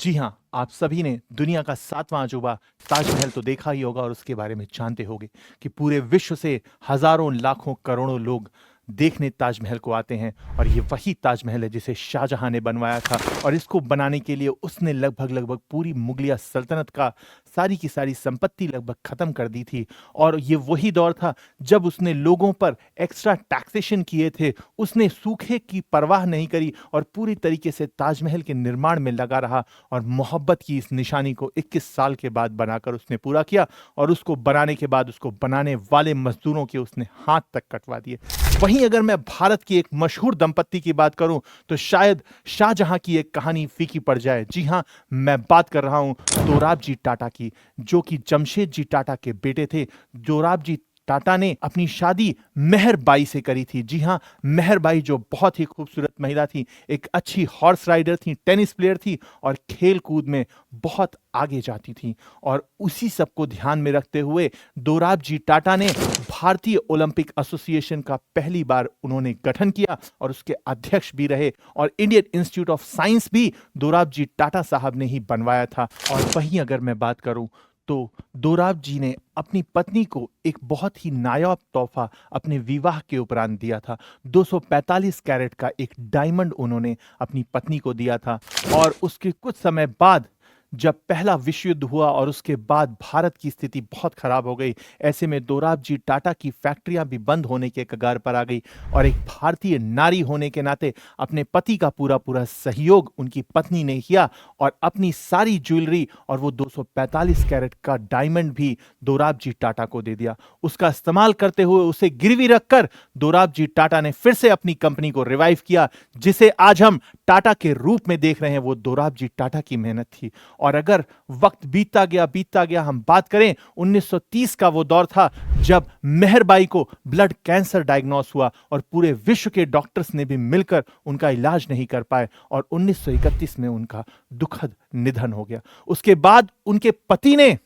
जी हाँ, आप सभी ने दुनिया का 7वां अजूबा ताजमहल तो देखा ही होगा और उसके बारे में जानते होंगे कि पूरे विश्व से हज़ारों, लाखों, करोड़ों लोग देखने ताजमहल को आते हैं और ये वही ताजमहल है जिसे शाहजहाँ ने बनवाया था और इसको बनाने के लिए उसने लगभग-लगभग पूरी मुगलिया सल्तनत का सारी की सारी संपत्ति लगभग ख़त्म कर दी थी और ये वही दौर था जब उसने लोगों पर एक्स्ट्रा टैक्सेशन किए थे। उसने सूखे की परवाह नहीं करी और पूरी तरीके से ताजमहल के निर्माण में लगा रहा और मोहब्बत की इस निशानी को 21 साल के बाद बनाकर उसने पूरा किया और उसको बनाने के बाद उसको बनाने वाले मज़दूरों के उसने हाथ तक कटवा दिए। वहीं अगर मैं भारत की एक मशहूर दंपत्ति की बात करूं तो शायद शाहजहां की एक कहानी फीकी पड़ जाए। जी हां, मैं बात कर रहा हूं दोराबजी टाटा की, जो कि जमशेदजी टाटा के बेटे थे। दोराबजी टाटा ने अपनी शादी मेहरबाई से करी थी। जी हाँ, मेहरबाई जो बहुत ही खूबसूरत महिला थी, एक अच्छी हॉर्स राइडर थी, टेनिस प्लेयर थी और खेल-कूद में बहुत आगे जाती थी। और उसी सब को ध्यान में रखते हुए दोराबजी टाटा ने भारतीय ओलंपिक एसोसिएशन का पहली बार उन्होंने गठन किया और उसके अध्यक्ष भी रहे और इंडियन इंस्टीट्यूट ऑफ साइंस भी दोराबजी टाटा साहब ने ही बनवाया था। और वहीं अगर मैं बात करूं तो दोराबजी ने अपनी पत्नी को एक बहुत ही नायाब तोहफा अपने विवाह के उपरांत दिया था। 245 कैरेट का एक डायमंड उन्होंने अपनी पत्नी को दिया था और उसके कुछ समय बाद जब पहला विश्व युद्ध हुआ और उसके बाद भारत की स्थिति बहुत खराब हो गई, ऐसे में दोराबजी टाटा की फैक्ट्रियां भी बंद होने के कगार पर आ गई और एक भारतीय नारी होने के नाते अपने पति का पूरा-पूरा सहयोग उनकी पत्नी ने किया और अपनी सारी ज्वेलरी और वो 245 कैरेट का डायमंड भी दोराबजी टाटा को दे दिया। उसका इस्तेमाल करते हुए उसे गिरवी रखकर दोराबजी टाटा ने फिर से अपनी कंपनी को रिवाइव किया, जिसे आज हम टाटा के रूप में देख रहे हैं। वो दोराबजी टाटा की मेहनत थी। और अगर वक्त बीतता गया हम बात करें 1930 का वो दौर था जब मेहरबाई को ब्लड कैंसर डायग्नोस हुआ और पूरे विश्व के डॉक्टर्स ने भी मिलकर उनका इलाज नहीं कर पाए और 1931 में उनका दुखद निधन हो गया। उसके बाद उनके पति ने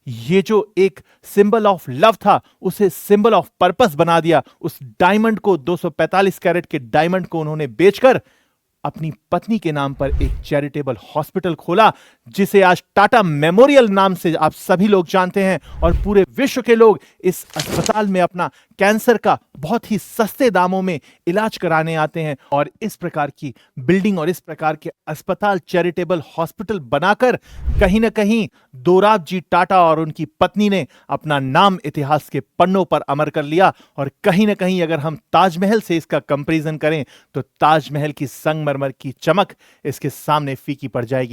ये जो एक सिंबल ऑफ लव था उसे सिंबल ऑफ पर्पस बना दिया। उस डायमंड को 245 कैरेट के डायमंड को उन्होंने बेचकर अपनी पत्नी के नाम पर एक चैरिटेबल हॉस्पिटल खोला, जिसे आज टाटा मेमोरियल नाम से आप सभी लोग जानते हैं और पूरे विश्व के लोग इस अस्पताल में अपना कैंसर का बहुत ही सस्ते दामों में इलाज कराने आते हैं। और इस प्रकार की बिल्डिंग और इस प्रकार के अस्पताल चैरिटेबल हॉस्पिटल बनाकर कहीं ना कहीं दोराबजी टाटा और उनकी पत्नी ने अपना नाम इतिहास के पन्नों पर अमर कर लिया। और कहीं ना कहीं अगर हम ताजमहल से इसका कंपैरिजन करें तो ताजमहल की संगमरमर की चमक इसके सामने फीकी पड़ जाएगी।